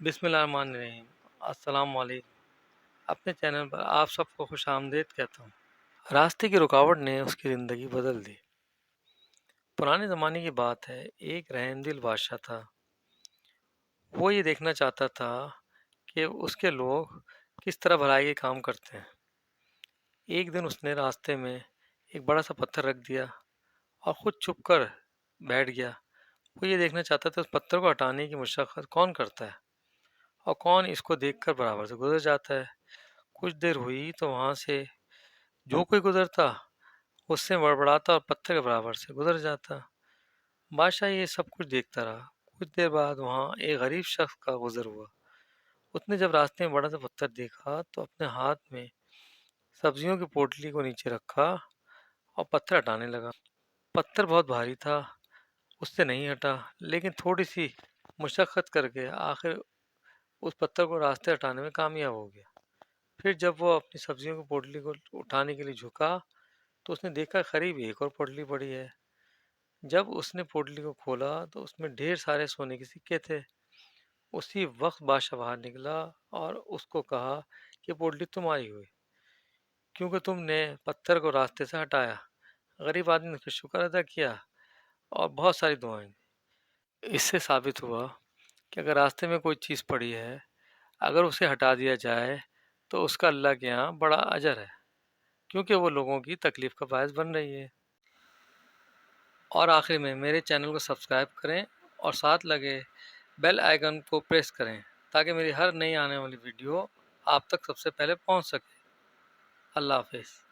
بسم اللہ الرحمن الرحیم۔ السلام علیکم۔ اپنے چینل پر آپ سب کو خوش آمدید کہتا ہوں۔ راستے کی رکاوٹ نے اس کی زندگی بدل دی۔ پرانے زمانے کی بات ہے، ایک رحم دل بادشاہ تھا۔ وہ یہ دیکھنا چاہتا تھا کہ اس کے لوگ کس طرح بھلائی کے کام کرتے ہیں۔ ایک دن اس نے راستے میں ایک بڑا سا پتھر رکھ دیا اور خود چھپ کر بیٹھ گیا۔ وہ یہ دیکھنا چاہتا تھا اس پتھر کو ہٹانے کی مشقت کون کرتا ہے اور کون اس کو دیکھ کر برابر سے گزر جاتا ہے۔ کچھ دیر ہوئی تو وہاں سے جو کوئی گزرتا اس سے بڑبڑاتا اور پتھر کے برابر سے گزر جاتا۔ بادشاہ یہ سب کچھ دیکھتا رہا۔ کچھ دیر بعد وہاں ایک غریب شخص کا گزر ہوا۔ اس نے جب راستے میں بڑا سا پتھر دیکھا تو اپنے ہاتھ میں سبزیوں کی پوٹلی کو نیچے رکھا اور پتھر ہٹانے لگا۔ پتھر بہت بھاری تھا، اس سے نہیں ہٹا، لیکن تھوڑی سی مشقت کر کے آخر اس پتھر کو راستے ہٹانے میں کامیاب ہو گیا۔ پھر جب وہ اپنی سبزیوں کی پوٹلی کو اٹھانے کے لیے جھکا تو اس نے دیکھا قریب ایک اور پوٹلی پڑی ہے۔ جب اس نے پوٹلی کو کھولا تو اس میں ڈھیر سارے سونے کے سکے تھے۔ اسی وقت بادشاہ باہر نکلا اور اس کو کہا کہ پوٹلی تمہاری ہوئی کیونکہ تم نے پتھر کو راستے سے ہٹایا۔ غریب آدمی نے اس کا شکر ادا کیا اور بہت ساری دعائیں دی۔ اس سے ثابت ہوا کہ اگر راستے میں کوئی چیز پڑی ہے، اگر اسے ہٹا دیا جائے تو اس کا اللہ کے یہاں بڑا اجر ہے، کیونکہ وہ لوگوں کی تکلیف کا باعث بن رہی ہے۔ اور آخر میں میرے چینل کو سبسکرائب کریں اور ساتھ لگے بیل آئیکن کو پریس کریں تاکہ میری ہر نئی آنے والی ویڈیو آپ تک سب سے پہلے پہنچ سکے۔ اللہ حافظ۔